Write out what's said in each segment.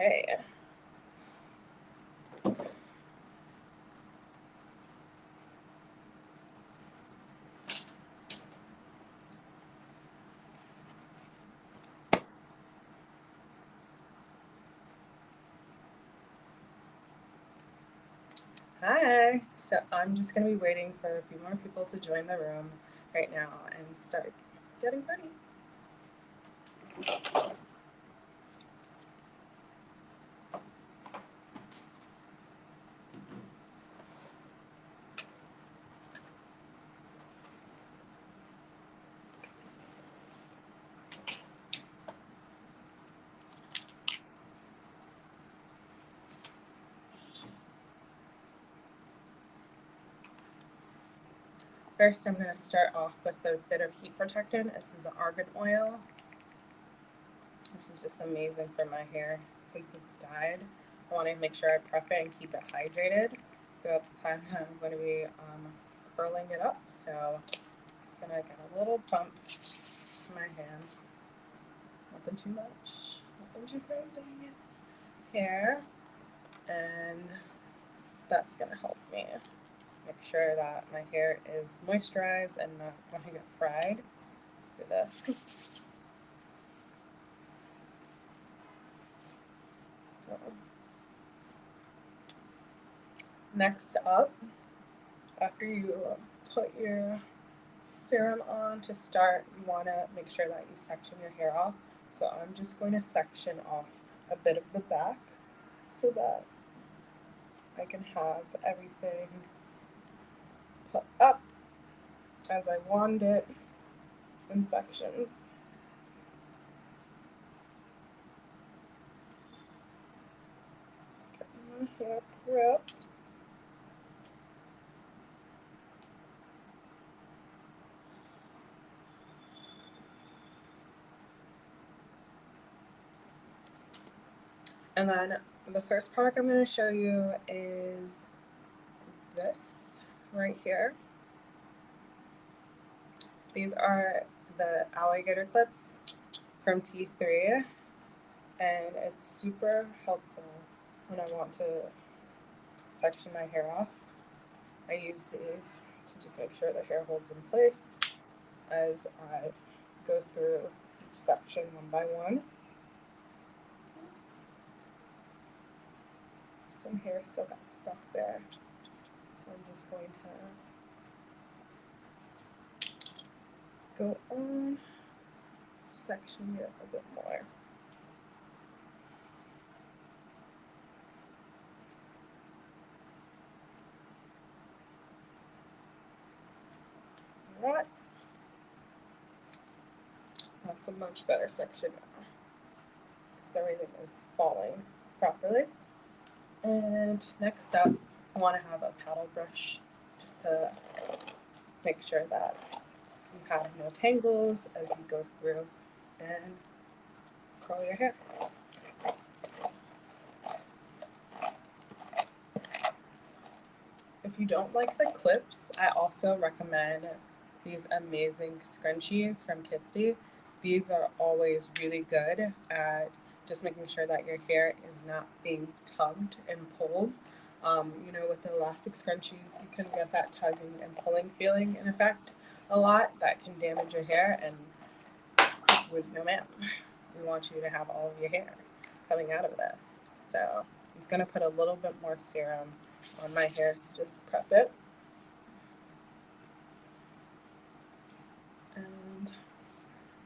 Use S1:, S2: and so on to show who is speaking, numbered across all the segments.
S1: Okay. Hi. So I'm just going to be waiting for a few more people to join the room right now and start getting ready. First, I'm going to start off with a bit of heat protectant. This is argan oil. This is just amazing for my hair since it's dyed. I want to make sure I prep it and keep it hydrated throughout the time that I'm going to be curling it up. So it's going to get a little bump to my hands. Nothing too much, nothing too crazy here. And that's going to help me make sure that my hair is moisturized and not going to get fried with this. So next up, after you put your serum on to start, you want to make sure that you section your hair off. So I'm just going to section off a bit of the back so that I can have everything put up as I want it in sections. Just get my hair prepped. And then the first product I'm going to show you is this right here. These are the Alligator Clips from T3, and it's super helpful when I want to section my hair off. I use these to just make sure the hair holds in place as I go through each section one by one. Oops. Some hair still got stuck there, so I'm just going to go on to section it a bit more. Alright, that's a much better section now because everything is falling properly. And next up, I want to have a paddle brush just to make sure that you have no tangles as you go through and curl your hair. If you don't like the clips, I also recommend these amazing scrunchies from Kitsy. These are always really good at just making sure that your hair is not being tugged and pulled. You know, with the elastic scrunchies, you can get that tugging and pulling feeling in effect a lot that can damage your hair, and no ma'am. We want you to have all of your hair coming out of this. So I'm just going to put a little bit more serum on my hair to just prep it. And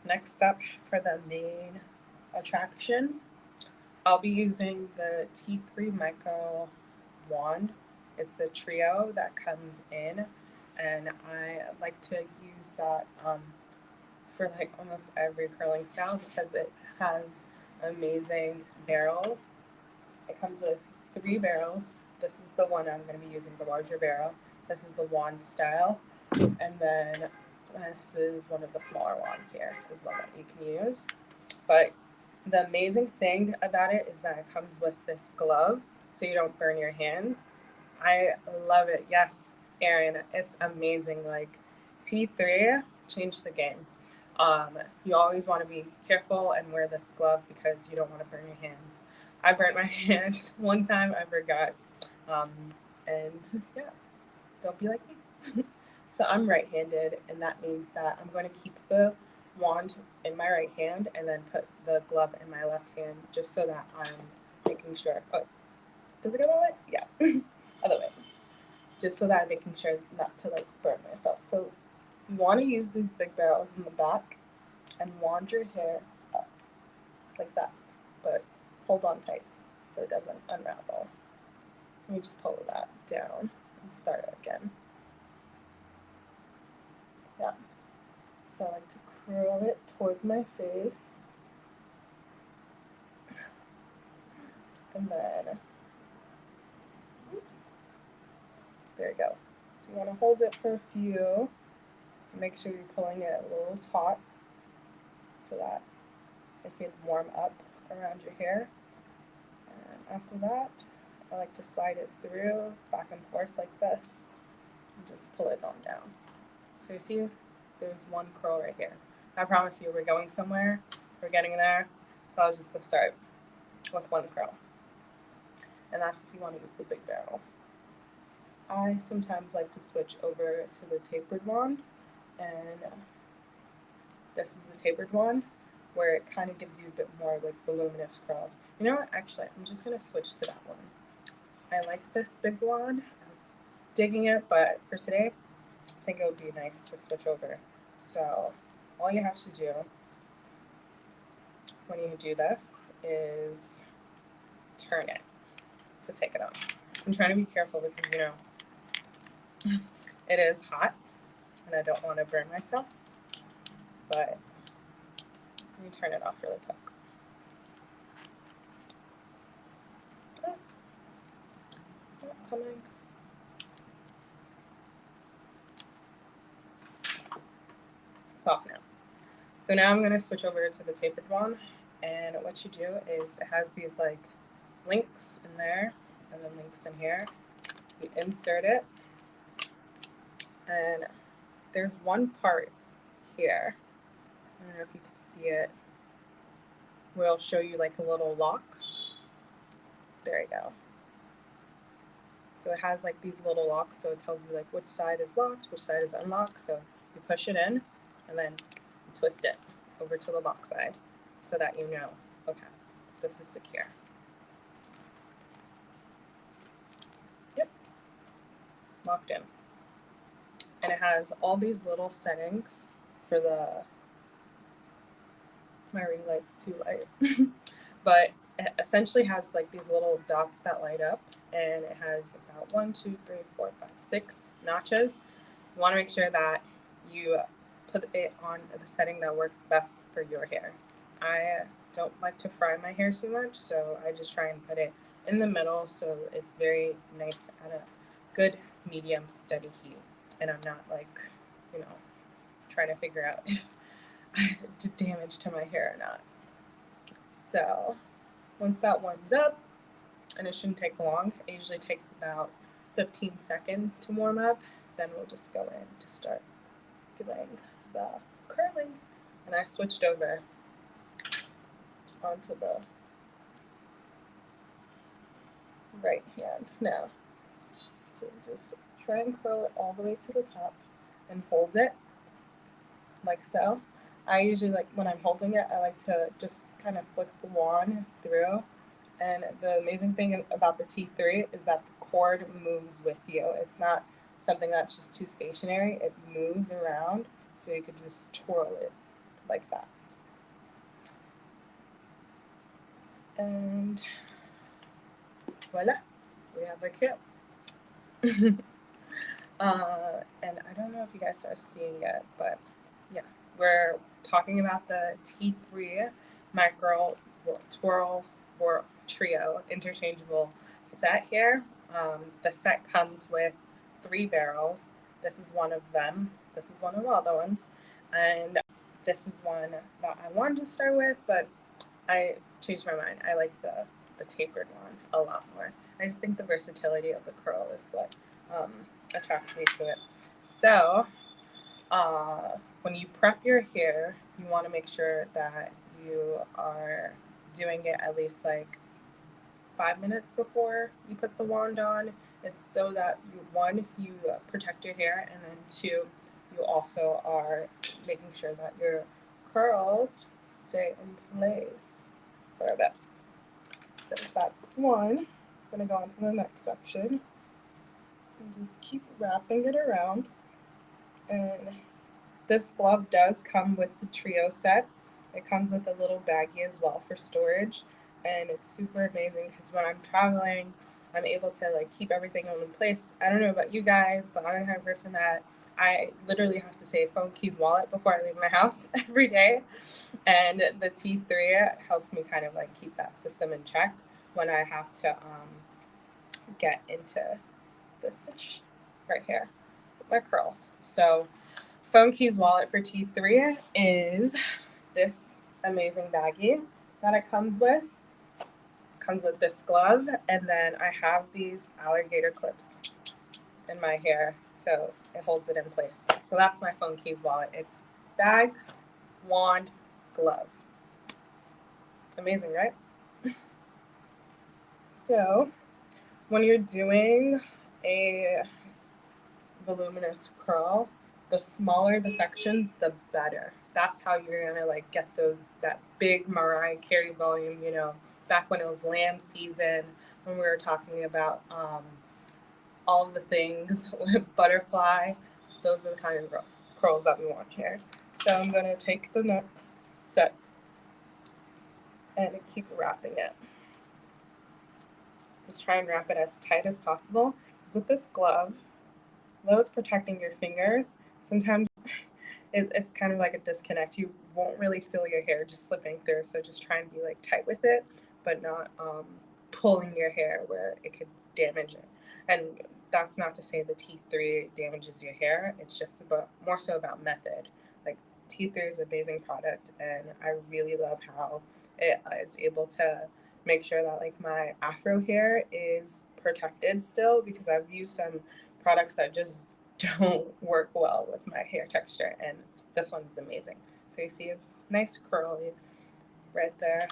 S1: next up for the main attraction, I'll be using the T3 Micro wand. It's a trio that comes in, and I like to use that for like almost every curling style because it has amazing barrels. It comes with 3 barrels. This is the one I'm going to be using, the larger barrel. This is the wand style, and then this is one of the smaller wands here is one that you can use. But the amazing thing about it is that it comes with this glove so you don't burn your hands. I love it. Yes, Erin, it's amazing. Like T3 changed the game. You always want to be careful and wear this glove because you don't want to burn your hands. I burnt my hand one time. I forgot. Um, and yeah, don't be like me. So I'm right-handed, and that means that I'm going to keep the wand in my right hand and then put the glove in my left hand, just so that I'm making sure. Oh, does it go that way? Yeah, other way. Just so that I'm making sure not to like burn myself. So you want to use these big barrels in the back and wand your hair up like that, but hold on tight so it doesn't unravel. Let me just pull that down and start again. Yeah. So I like to curl it towards my face. And then, oops, there you go. So you want to hold it for a few. Make sure you're pulling it a little taut so that it can warm up around your hair. And after that, I like to slide it through back and forth like this and just pull it on down. So you see, there's one curl right here. I promise you, we're going somewhere. We're getting there. That was just the start with one curl. And that's if you want to use the big barrel. I sometimes like to switch over to the tapered wand, and this is the tapered wand where it kind of gives you a bit more like voluminous curls. You know what? Actually, I'm just going to switch to that one. I like this big wand. I'm digging it, but for today, I think it would be nice to switch over. So all you have to do when you do this is turn it to take it off. I'm trying to be careful because, you know, it is hot and I don't want to burn myself, but let me turn it off really quick. Oh, it's not coming. It's off now. So now I'm going to switch over to the tapered one, and what you do is it has these like links in there and then links in here. You insert it, and there's one part here. I don't know if you can see it. We'll show you like a little lock. There you go. So it has like these little locks, so it tells you like which side is locked, which side is unlocked. So you push it in and then you twist it over to the lock side so that you know, okay, this is secure. Yep, locked in. And it has all these little settings for my ring light's too light. But it essentially has like these little dots that light up, and it has about 1, 2, 3, 4, 5, 6 notches. You want to make sure that you put it on the setting that works best for your hair. I don't like to fry my hair too much, so I just try and put it in the middle so it's very nice at a good medium steady heat, and I'm not like, you know, trying to figure out if I did damage to my hair or not. So once that warms up, and it shouldn't take long, it usually takes about 15 seconds to warm up, then we'll just go in to start doing the curling. And I switched over onto the right hand now. So just try and curl it all the way to the top and hold it like so. I usually like, when I'm holding it, I like to just kind of flick the wand through. And the amazing thing about the T3 is that the cord moves with you. It's not something that's just too stationary. It moves around, so you could just twirl it like that. And voila, we have a clip. And I don't know if you guys are seeing it, but yeah, we're talking about the T3 micro twirl or trio interchangeable set here. The set comes with 3 barrels. This is one of them. This is one of the other ones. And this is one that I wanted to start with, but I changed my mind. I like the tapered one a lot more. I just think the versatility of the curl is what attracts me to it. So when you prep your hair, you want to make sure that you are doing it at least like 5 minutes before you put the wand on. It's so that you protect your hair, and then two, you also are making sure that your curls stay in place for a bit. So that's one. I'm gonna go on to the next section and just keep wrapping it around. And this glove does come with the trio set. It comes with a little baggie as well for storage, and it's super amazing because when I'm traveling, I'm able to like keep everything in place. I don't know about you guys, but I'm the kind of person that I literally have to say phone, keys, wallet before I leave my house every day. And the T3 helps me kind of like keep that system in check when I have to get into this right here, my curls. So phone, keys, wallet for T3 is this amazing baggie that it comes with. It comes with this glove, and then I have these alligator clips in my hair, so it holds it in place. So that's my phone, keys, wallet. It's bag, wand, glove. Amazing, right? So when you're doing a voluminous curl, the smaller the sections, the better. That's how you're gonna like get that big Mariah Carey volume. You know, back when it was lamb season, when we were talking about all the things butterfly. Those are the kind of curls that we want here. So I'm gonna take the next set and keep wrapping it. Just try and wrap it as tight as possible. Because with this glove, though it's protecting your fingers, sometimes it's kind of like a disconnect. You won't really feel your hair just slipping through. So just try and be like tight with it, but not pulling your hair where it could damage it. And that's not to say the T3 damages your hair. It's just more so about method. Like T3 is an amazing product, and I really love how it is able to make sure that like my afro hair is protected still, because I've used some products that just don't work well with my hair texture, and this one's amazing. So you see a nice curly right there.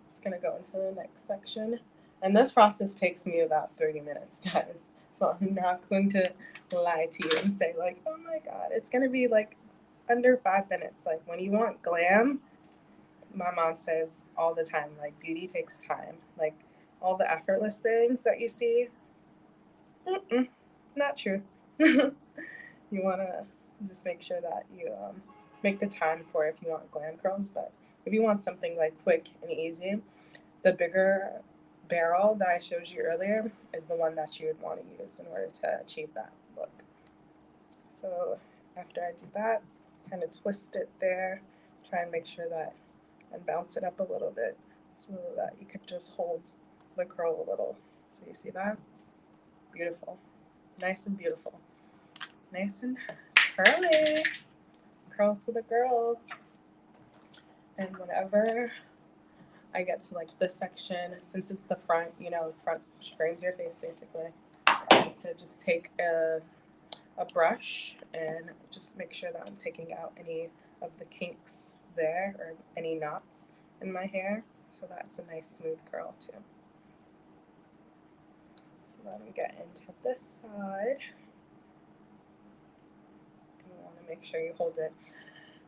S1: It's gonna go into the next section, and this process takes me about 30 minutes, guys. So I'm not going to lie to you and say like, oh my god, it's gonna be like under 5 minutes. Like when you want glam, my mom says all the time, like beauty takes time. Like all the effortless things that you see, not true. You want to just make sure that you make the time for it if you want glam curls. But if you want something like quick and easy, the bigger barrel that I showed you earlier is the one that you would want to use in order to achieve that look. So after I do that, kind of twist it there, try and make sure that, and bounce it up a little bit so that you could just hold the curl a little. So you see that? Beautiful. Nice and beautiful. Nice and curly. Curls for the girls. And whenever I get to like this section, since it's the front, front frames your face basically, I like to just take a brush and just make sure that I'm taking out any of the kinks there or any knots in my hair, so that's a nice smooth curl too. So let me get into this side. You want to make sure you hold it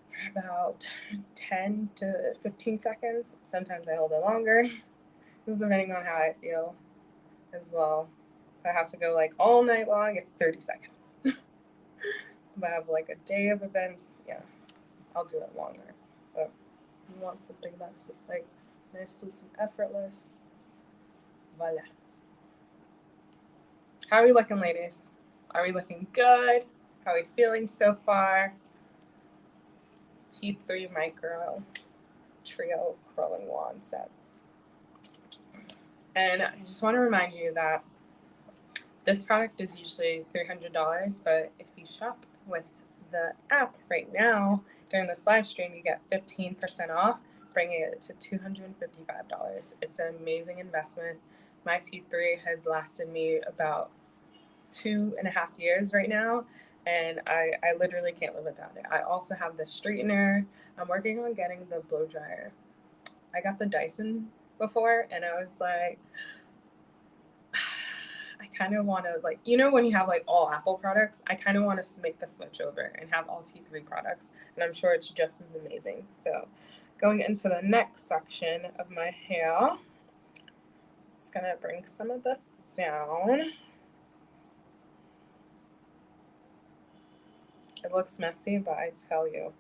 S1: for about 10 to 15 seconds. Sometimes I hold it longer. This is depending on how I feel as well. If I have to go like all night long, it's 30 seconds. If I have like a day of events, yeah, I'll do it longer. But you want something that's just like nice, loose, and effortless. Voila. How are we looking, ladies? Are we looking good? How are we feeling so far? T3 Micro Trio Curling Wand Set. And I just want to remind you that this product is usually $300, but if you shop with the app right now during this live stream, you get 15% off, bringing it to $255. It's an amazing investment. My T3 has lasted me about 2.5 years right now, and I literally can't live without it. I also have the straightener. I'm working on getting the blow dryer. I got the Dyson before, and I was like, I kind of want to, like, you know, when you have like all Apple products, I kind of want to make the switch over and have all T3 products, and I'm sure it's just as amazing. So going into the next section of my hair, I'm just gonna bring some of this down. It looks messy, but I tell you,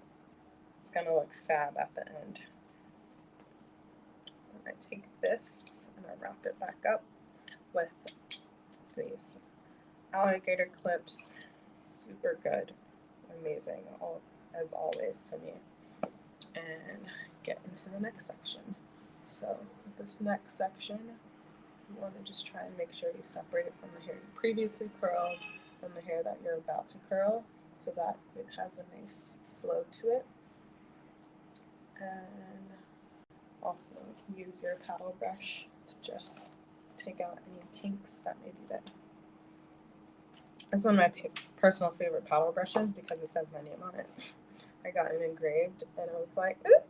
S1: it's gonna look fab at the end. I take this and I wrap it back up with these Alligator Clips. Super good, amazing, as always to me. And get into the next section. So this next section, you want to just try and make sure you separate it from the hair you previously curled and the hair that you're about to curl, so that it has a nice flow to it. And also use your paddle brush to just take out any kinks that may be there. It's one of my personal favorite paddle brushes because it says my name on it. I got it engraved and I was like, ooh,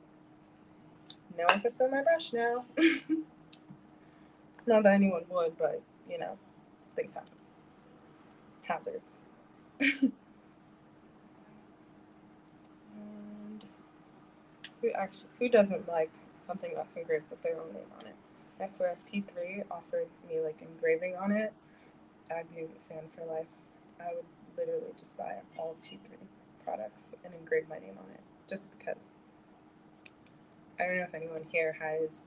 S1: no one can steal my brush now. Not that anyone would, but you know, things happen. Hazards. And who doesn't like something that's engraved with their own name on it? I swear if T3 offered me like engraving on it, I'd be a fan for life. I would literally just buy all T3 products and engrave my name on it, just because. I don't know if anyone here has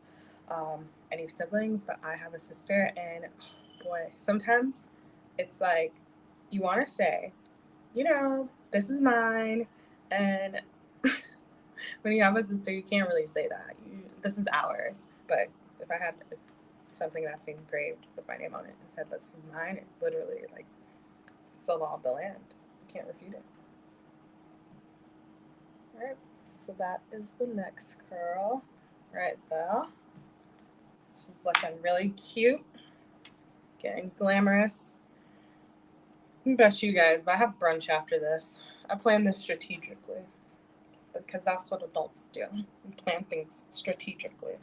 S1: any siblings, but I have a sister, and oh boy, sometimes it's like you want to say, you know, this is mine, and when you have a sister, you can't really say that. This is ours. But if I had something that's engraved with my name on it and said this is mine, it literally, like, it's the law of the land. You can't refute it. All right, so that is the next curl right there. She's looking really cute, getting glamorous. I bet you guys, but I have brunch after this. I planned this strategically because that's what adults do. We plan things strategically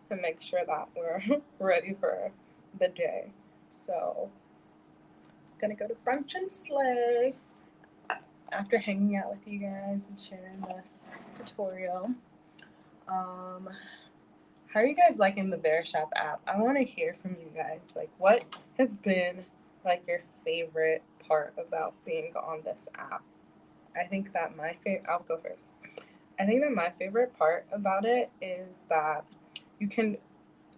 S1: to make sure that we're ready for the day. So, gonna go to brunch and slay after hanging out with you guys and sharing this tutorial. How are you guys liking the Verishop app? I want to hear from you guys. Like, what has been like your favorite part about being on this app? I think that I'll go first. I think that my favorite part about it is that you can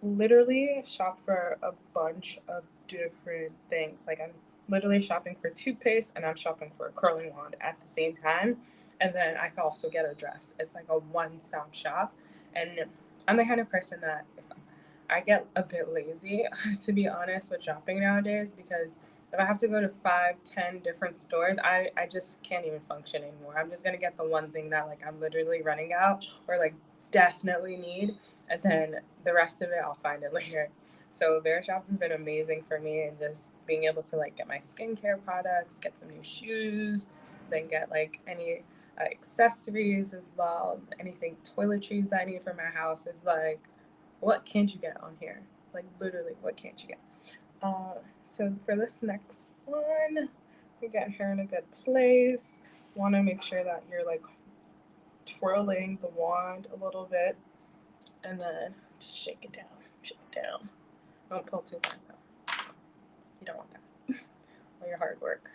S1: literally shop for a bunch of different things. Like, I'm literally shopping for toothpaste and I'm shopping for a curling wand at the same time. And then I can also get a dress. It's like a one-stop shop. And I'm the kind of person that if I get a bit lazy, to be honest, with shopping nowadays, because if I have to go to 5, 10 different stores, I just can't even function anymore. I'm just gonna get the one thing that like I'm literally running out or like definitely need, and then the rest of it I'll find it later. So Verishop has been amazing for me, and just being able to like get my skincare products, get some new shoes, then get like any accessories as well, anything toiletries that I need for my house is like, what can't you get on here? Like literally, what can't you get? So for this next one, we get her in a good place. Want to make sure that you're like twirling the wand a little bit, and then just shake it down. Shake it down. Don't pull too hard though. You don't want that. All your hard work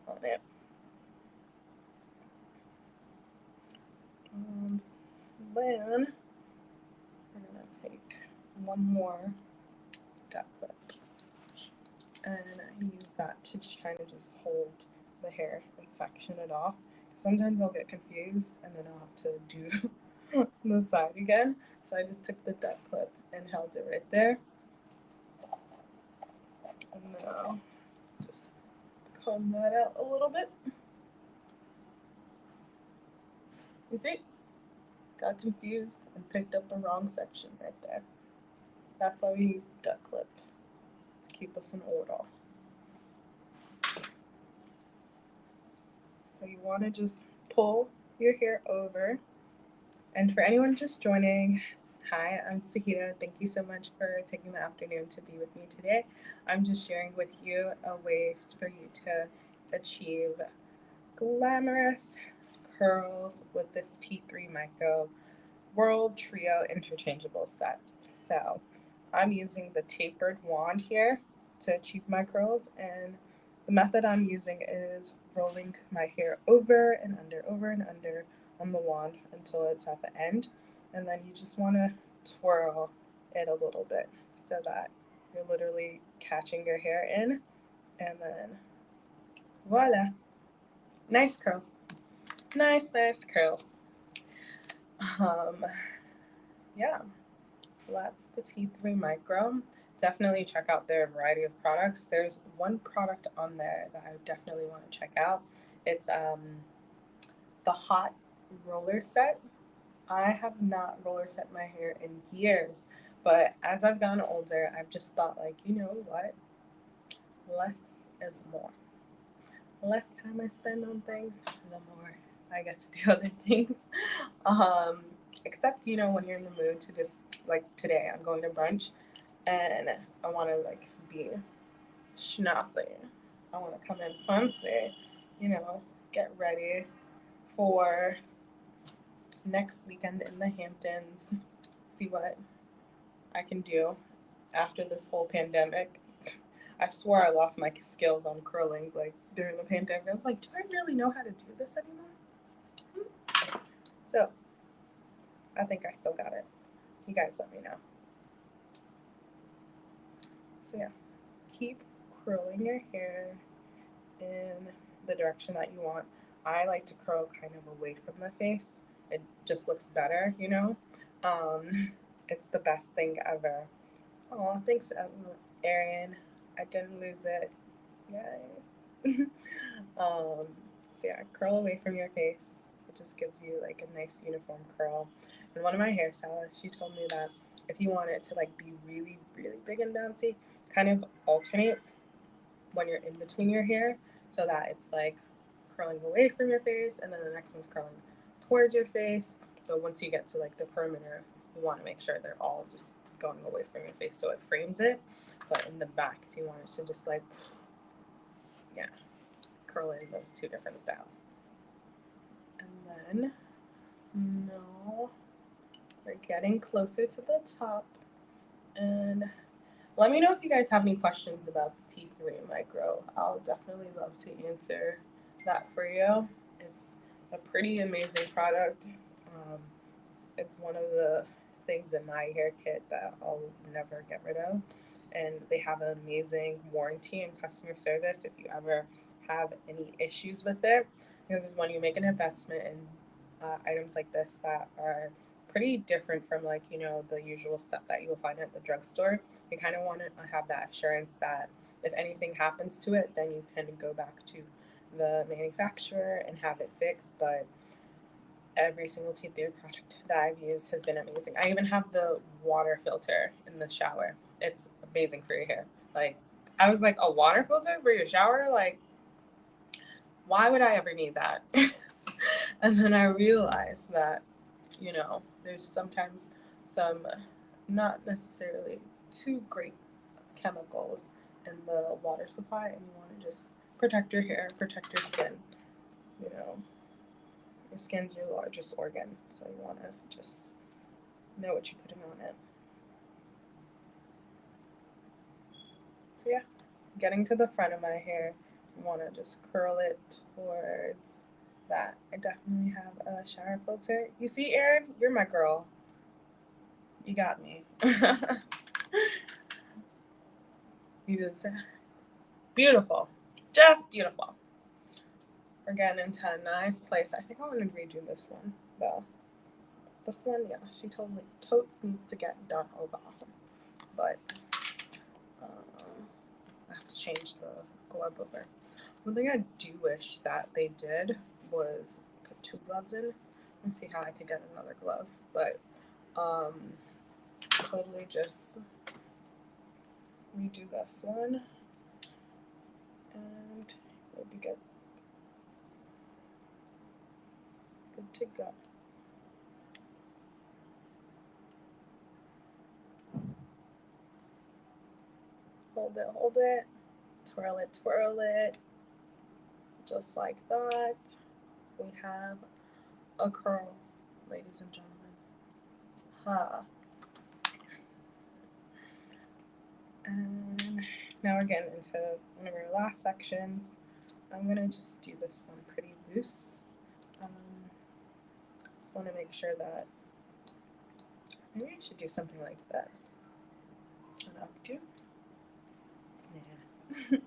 S1: on it. And then we're gonna take one more duck clip and use that to kind of just hold the hair and section it off. Sometimes I'll get confused and then I'll have to do the side again. So I just took the duck clip and held it right there. And now just comb that out a little bit. You see? Got confused and picked up the wrong section right there. That's why we use the duck clip, to keep us in order. So you want to just pull your hair over. And for anyone just joining, Hi, I'm Sahita. Thank you so much for taking the afternoon to be with me today. I'm just sharing with you a way for you to achieve glamorous curls with this T3 Micro World Trio Interchangeable Set. So I'm using the tapered wand here to achieve my curls, and the method I'm using is rolling my hair over and under on the wand until it's at the end, and then you just want to twirl it a little bit so that you're literally catching your hair in, and then voila, nice curls, nice curls. Um, yeah. That's the T3 Micro. Definitely check out their variety of products. There's one product on there that I definitely want to check out. It's the hot roller set. I have not roller set my hair in years, but as I've gotten older, I've just thought, like, you know what? Less is more. The less time I spend on things, the more I get to do other things. Except, when you're in the mood to just, like today, I'm going to brunch and I want to like be schnazzy. I want to come in fancy, get ready for next weekend in the Hamptons, see what I can do after this whole pandemic. I swore I lost my skills on curling like during the pandemic. I was like, do I really know how to do this anymore? So I think I still got it. You guys let me know. So yeah, keep curling your hair in the direction that you want. I like to curl kind of away from the face. It just looks better, It's the best thing ever. Oh, thanks, Arian. I didn't lose it. Yay. So yeah, curl away from your face. It just gives you like a nice uniform curl. And one of my hairstylists, she told me that if you want it to like be really, really big and bouncy, kind of alternate when you're in between your hair so that it's like curling away from your face and then the next one's curling towards your face. But once you get to like the perimeter, you want to make sure they're all just going away from your face so it frames it. But in the back, if you want it to just like, yeah, curl in those two different styles. And then, no, we're getting closer to the top. And let me know if you guys have any questions about the T3 Micro. I'll definitely love to answer that for you. It's a pretty amazing product. It's one of the things in my hair kit that I'll never get rid of. And they have an amazing warranty and customer service if you ever have any issues with it. Because when you make an investment in items like this that are pretty different from the usual stuff that you'll find at the drugstore, you kind of want to have that assurance that if anything happens to it, then you can go back to the manufacturer and have it fixed. But every single teeth care product that I've used has been amazing. I even have the water filter in the shower. It's amazing for your hair. Like, I was like, a water filter for your shower? Like, why would I ever need that? And then I realized that, there's sometimes some not necessarily too great chemicals in the water supply, and you want to just protect your hair, protect your skin. Your skin's your largest organ, so you want to just know what you're putting on it. So yeah, getting to the front of my hair, you want to just curl it towards that. I definitely have a shower filter. You see, Erin, you're my girl. You got me. You just beautiful, just beautiful. We're getting into a nice place. I think I'm gonna redo this one though. This one, yeah, she told me totes needs to get done over, but I have to change the glove over. One thing I do wish that they did was put two gloves in. Let me see how I could get another glove, but totally just redo this one and we'll be good. Good to go. hold it, twirl it, just like that. We have a curl, ladies and gentlemen. Ha. And now we're getting into one of our last sections. I'm gonna just do this one pretty loose. Just want to make sure that maybe I should do something like this. An updo. Yeah.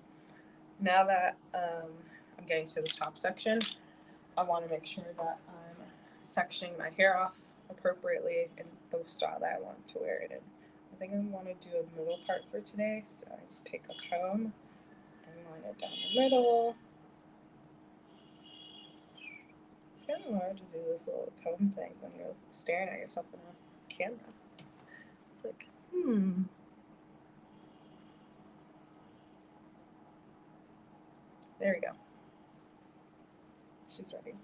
S1: Now that I'm getting to the top section, I want to make sure that I'm sectioning my hair off appropriately in the style that I want to wear it in. I think I want to do a middle part for today, so I just take a comb and line it down the middle. It's kind of hard to do this little comb thing when you're staring at yourself in a camera. It's like, There we go. She's ready.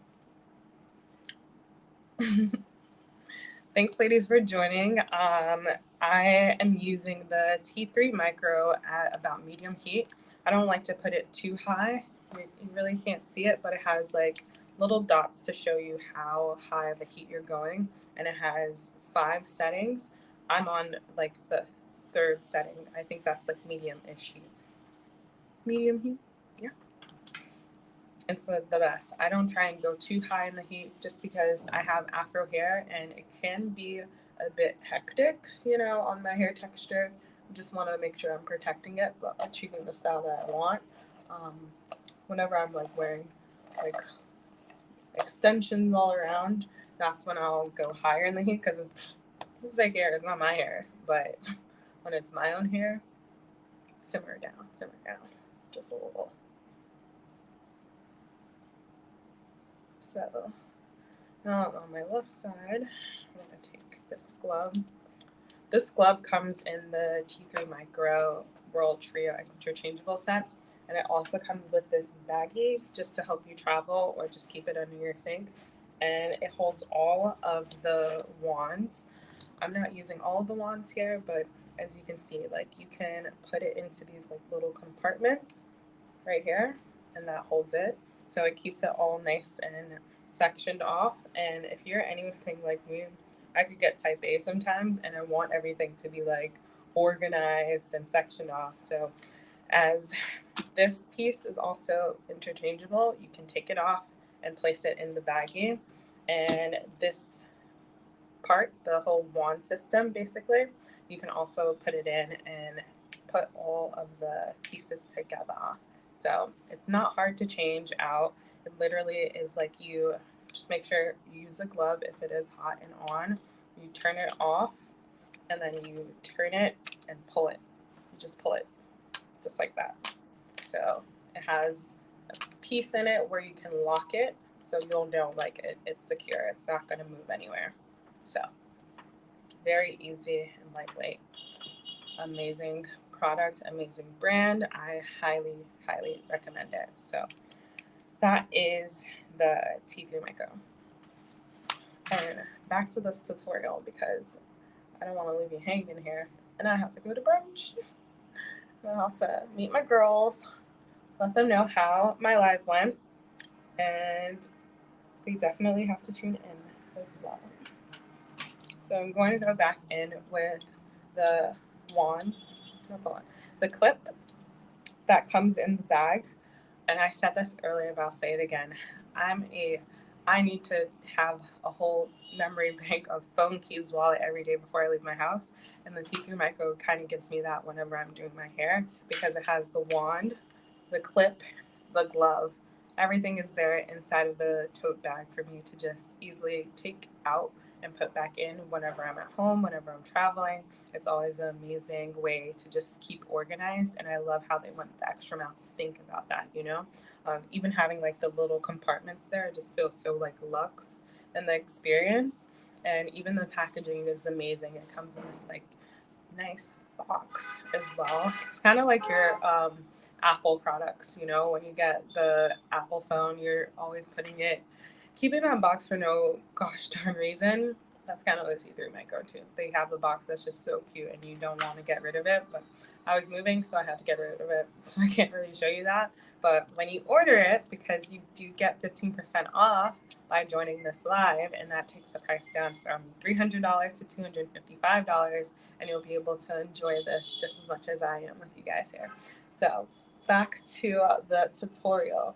S1: Thanks, ladies, for joining. I am using the T3 Micro at about medium heat. I don't like to put it too high. You really can't see it, but it has like little dots to show you how high of a heat you're going. And it has 5 settings. I'm on like the 3rd setting. I think that's like medium-ish heat. Medium heat? Yeah. It's the best. I don't try and go too high in the heat just because I have afro hair and it can be a bit hectic, on my hair texture. I just want to make sure I'm protecting it but achieving the style that I want. Whenever I'm like wearing like extensions all around, that's when I'll go higher in the heat because it's fake hair. It's not my hair. But when it's my own hair, simmer down, just a little. So now on my left side, I'm going to take this glove. This glove comes in the T3 Micro World Trio interchangeable set, and it also comes with this baggie just to help you travel or just keep it under your sink. And it holds all of the wands. I'm not using all of the wands here, but as you can see, like you can put it into these like little compartments right here, and that holds it. So it keeps it all nice and sectioned off. And if you're anything like me, I could get type A sometimes, and I want everything to be like organized and sectioned off. So as this piece is also interchangeable, you can take it off and place it in the baggie. And this part, the whole wand system, basically, you can also put it in and put all of the pieces together. So it's not hard to change out. It literally is like you just make sure you use a glove if it is hot and on. You turn it off and then you turn it and pull it. You just pull it just like that. So it has a piece in it where you can lock it so you'll know like it's secure. It's not going to move anywhere. So very easy and lightweight. Amazing product, amazing brand. I highly, highly recommend it. So that is the T3 Micro. And back to this tutorial because I don't want to leave you hanging here. And I have to go to brunch. I have to meet my girls, let them know how my live went, and they definitely have to tune in as well. So I'm going to go back in with the wand, not the wand, the clip that comes in the bag. And I said this earlier, but I'll say it again. I need to have a whole memory bank of phone keys wallet every day before I leave my house. And the T3 Micro kind of gives me that whenever I'm doing my hair because it has the wand, the clip, the glove. Everything is there inside of the tote bag for me to just easily take out and put back in whenever I'm at home, whenever I'm traveling. It's always an amazing way to just keep organized. And I love how they went the extra mile to think about that, even having like the little compartments there, it just feels so like luxe in the experience. And even the packaging is amazing. It comes in this like nice box as well. It's kind of like your Apple products, when you get the Apple phone, you're always keeping that box for no gosh darn reason. That's kind of the T3 micro too. They have the box that's just so cute and you don't want to get rid of it, but I was moving, so I had to get rid of it. So I can't really show you that. But when you order it, because you do get 15% off by joining this live, and that takes the price down from $300 to $255, and you'll be able to enjoy this just as much as I am with you guys here. So back to the tutorial.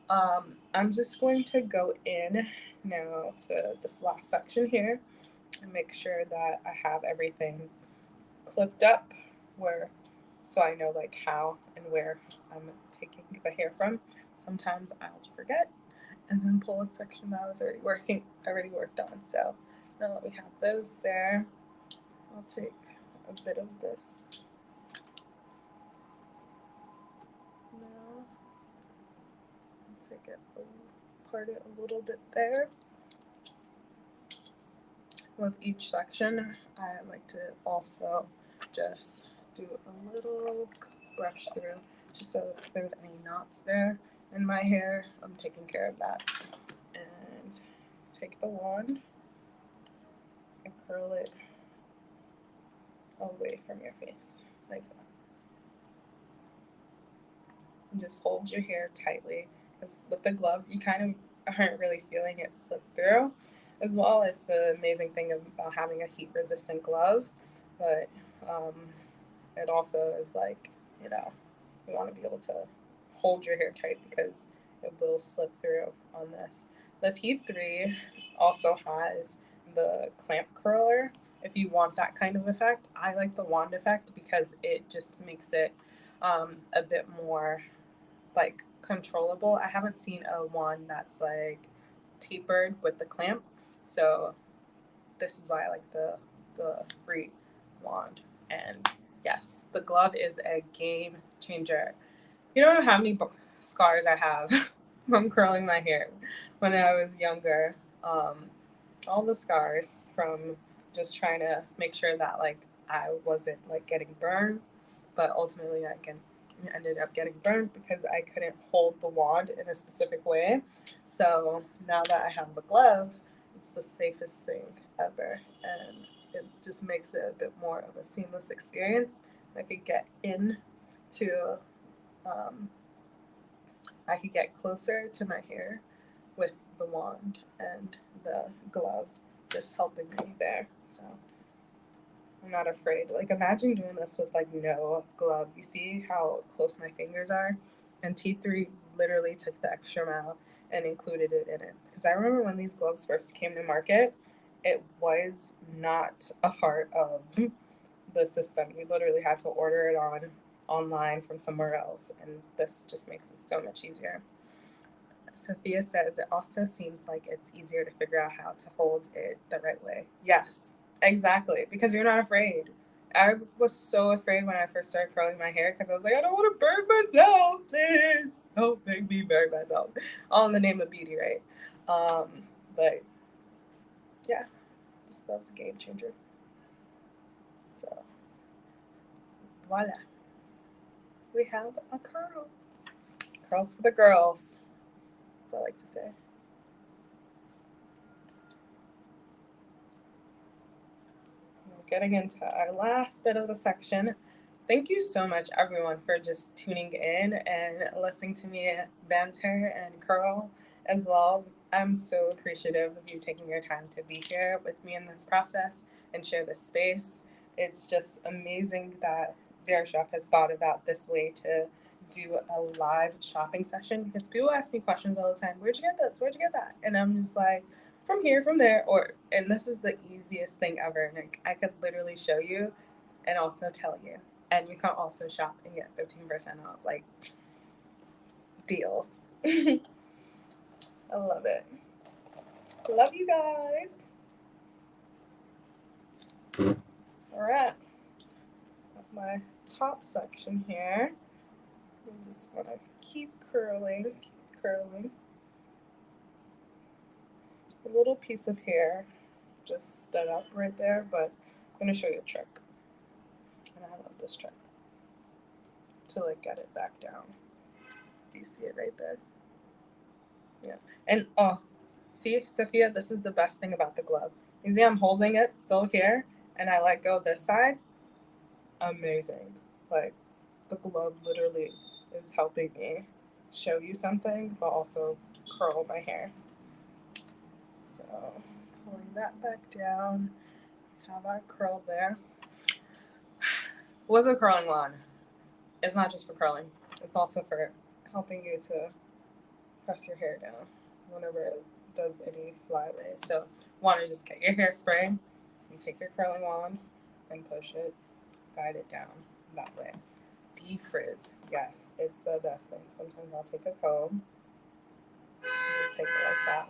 S1: I'm just going to go in now to this last section here and make sure that I have everything clipped up where, so I know like how and where I'm taking the hair from. Sometimes I'll forget and then pull a section that I was already worked on. So now that we have those there, I'll take a bit of this now. I'll take it, part it a little bit there. With each section, I like to also just do a little brush through, just so if there's any knots there in my hair, I'm taking care of that. And take the wand and curl it away from your face, like that. And just hold your hair tightly, because with the glove, you kind of aren't really feeling it slip through. As well, it's the amazing thing about having a heat-resistant glove, but it also is like, you know, you want to be able to hold your hair tight because it will slip through on this. The T3 also has the clamp curler if you want that kind of effect. I like the wand effect because it just makes it a bit more like controllable. I haven't seen a wand that's like tapered with the clamp, so this is why I like the free wand. And yes, the glove is a game changer. You don't know how many scars I have from curling my hair when I was younger. All the scars from just trying to make sure that like I wasn't like getting burned, but ultimately I ended up getting burned because I couldn't hold the wand in a specific way. So now that I have the glove, it's the safest thing ever, and it just makes it a bit more of a seamless experience. I could get in to um, I could get closer to my hair with the wand and the glove just helping me there. So I'm not afraid. Like imagine doing this with like no glove. You see how close my fingers are? And T3 literally took the extra mile and included it in it. Because I remember when these gloves first came to market, it was not a part of the system. You literally had to order it online from somewhere else, and this just makes it so much easier. Sophia says it also seems like it's easier to figure out how to hold it the right way. Yes, exactly, because you're not afraid. I was so afraid when I first started curling my hair because I was like, I don't want to burn myself. Please don't make me burn myself. All in the name of beauty, right? But yeah, this glove's a game changer. So voila, we have a curl. Curls for the girls. That's all I like to say. We're getting into our last bit of the section. Thank you so much, everyone, for just tuning in and listening to me banter and curl as well. I'm so appreciative of you taking your time to be here with me in this process and share this space. It's just amazing that Verishop has thought about this way to do a live shopping session, because people ask me questions all the time. Where'd you get this? Where'd you get that? And I'm just like, from here, from there, and this is the easiest thing ever. And I could literally show you and also tell you. And you can also shop and get 15% off, like deals. I love it. Love you guys. All right. My top section here. I'm just going to keep curling. A little piece of hair just stood up right there, but I'm going to show you a trick. And I love this trick to like get it back down. Do you see it right there? Yeah. And oh, see, Sophia, this is the best thing about the glove. You see I'm holding it still here, and I let go this side. Amazing. Like, the glove literally is helping me show you something, but also curl my hair. So, pulling that back down, have that curl there. With a curling wand, it's not just for curling, it's also for helping you to press your hair down whenever it does any flyaways. So, want to just get your hairspray and take your curling wand and push it, guide it down that way. Defrizz, yes, it's the best thing. Sometimes I'll take a comb, just take it like that.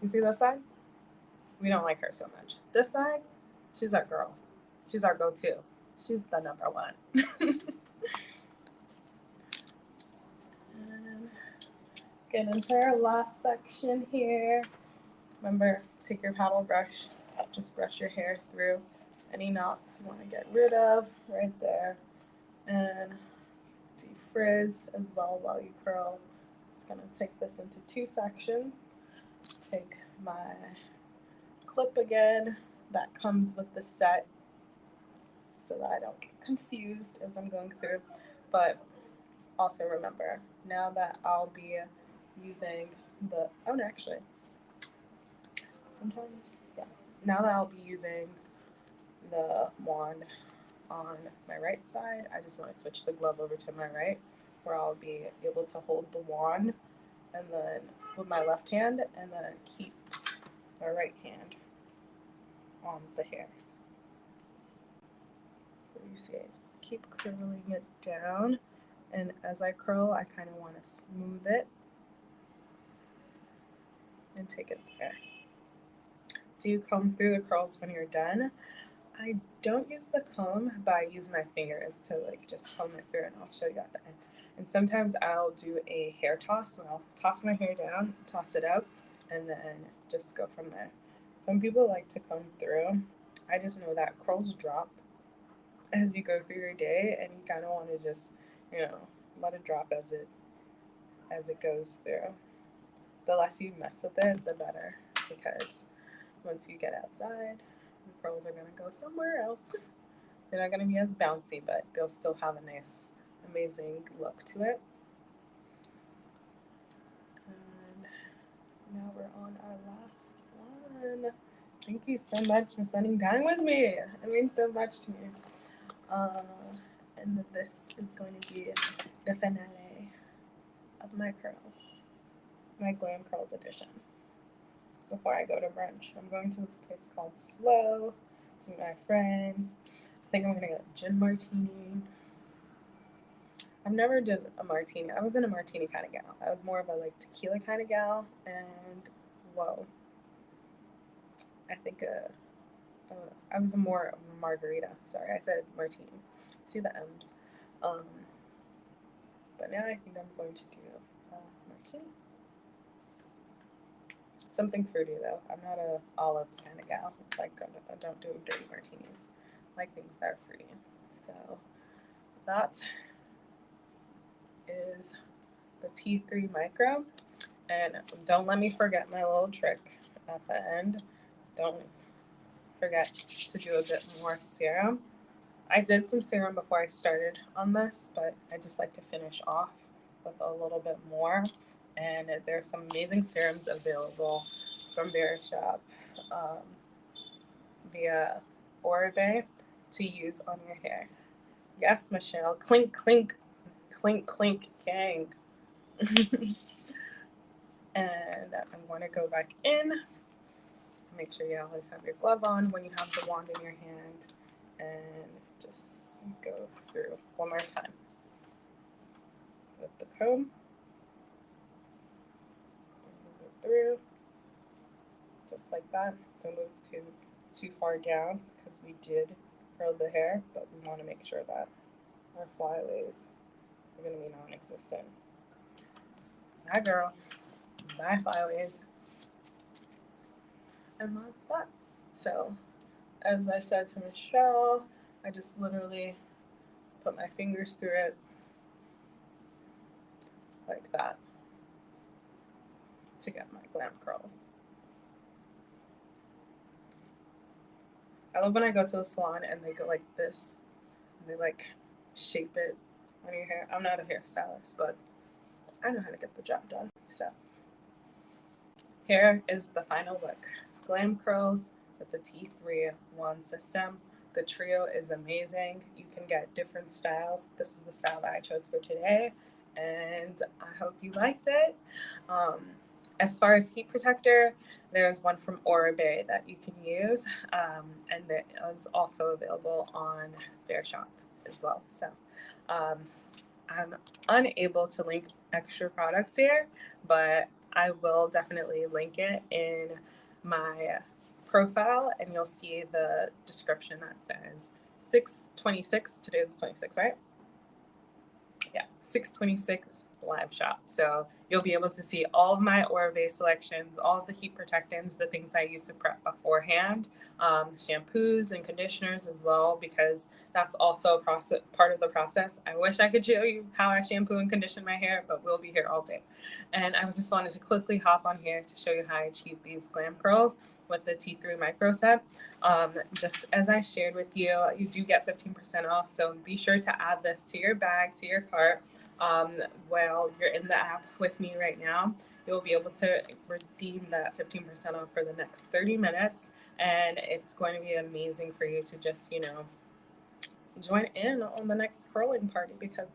S1: You see this side? We don't like her so much. This side, she's our girl. She's our go-to. She's the number one. And get into our last section here. Remember, take your paddle brush, just brush your hair through any knots you want to get rid of right there. And defrizz as well while you curl. It's going to take this into two sections. Take my clip again that comes with the set so that I don't get confused as I'm going through. But also remember, now that I'll be using the, oh no, actually, sometimes, yeah. Now that I'll be using the wand on my right side, I just want to switch the glove over to my right, where I'll be able to hold the wand and then with my left hand and then keep my right hand on the hair. So you see, I just keep curling it down, and as I curl, I kind of want to smooth it and take it there. Do you comb through the curls when you're done? I don't use the comb, but I use my fingers to like just comb it through, and I'll show you at the end. And sometimes I'll do a hair toss when I'll toss my hair down, toss it up, and then just go from there. Some people like to comb through. I just know that curls drop as you go through your day, and you kind of want to just, let it drop as it goes through. The less you mess with it, the better, because once you get outside, the curls are going to go somewhere else. They're not going to be as bouncy, but they'll still have a nice, amazing look to it. And now we're on our last one. Thank you so much for spending time with me. It means so much to me. And this is going to be the finale of my curls, my Glam Curls edition. Before I go to brunch, I'm going to this place called Slow to meet my friends. I think I'm going to get a gin martini. I've never done a martini. I wasn't a martini kind of gal. I was more of a like tequila kind of gal. And whoa, I think I was more of a margarita. Sorry, I said martini. See the M's. But now I think I'm going to do a martini. Something fruity though. I'm not a olives kind of gal. Like I don't do dirty martinis. I like things that are fruity. So that is the T3 Micro. And don't let me forget my little trick at the end. Don't forget to do a bit more serum. I did some serum before I started on this, but I just like to finish off with a little bit more. And there's some amazing serums available from Verishop via Oribe to use on your hair. Yes, Michelle. Clink, clink, clink, clink, gang. And I'm going to go back in. Make sure you always have your glove on when you have the wand in your hand. And just go through one more time with the comb. Move it through, just like that. Don't move too far down because we did curl the hair, but we want to make sure that our flyaways are going to be non-existent. Bye, girl. Bye, flyaways. And that's that. So, as I said to Michelle, I just literally put my fingers through it like that to get my glam curls. I love when I go to the salon and they go like this, and they like shape it on your hair. I'm not a hairstylist, but I know how to get the job done. So here is the final look. Glam curls with the T3 wand system. The trio is amazing. You can get different styles. This is the style that I chose for today, and I hope you liked it. Um, as far as heat protector, there's one from Oribe that you can use, and that is also available on Verishop as well. So um, I'm unable to link extra products here, but I will definitely link it in my profile, and you'll see the description that says 626. Today is 26, right? Yeah, 626 live shop. So you'll be able to see all of my Oribe selections, all of the heat protectants, the things I use to prep beforehand, shampoos and conditioners as well, because that's also a process, part of the process. I wish I could show you how I shampoo and condition my hair, but we'll be here all day. And I was just wanted to quickly hop on here to show you how I achieve these glam curls with the T3 micro set. Just as I shared with you, you do get 15% off. So be sure to add this to your bag, to your cart. While you're in the app with me right now, you'll be able to redeem that 15% off for the next 30 minutes. And it's going to be amazing for you to just, join in on the next curling party, because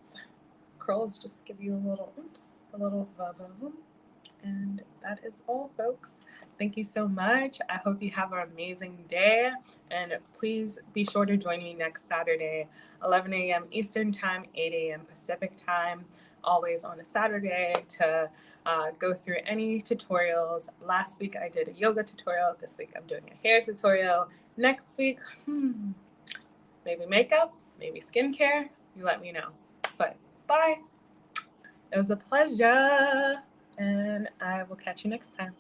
S1: curls just give you a little oomph, a little va-va-voom. And that is all, folks. Thank you so much. I hope you have an amazing day. And please be sure to join me next Saturday, 11 a.m. Eastern Time, 8 a.m. Pacific Time, always on a Saturday, to go through any tutorials. Last week I did a yoga tutorial. This week I'm doing a hair tutorial. Next week, maybe makeup, maybe skincare. You let me know. But bye. It was a pleasure, and I will catch you next time.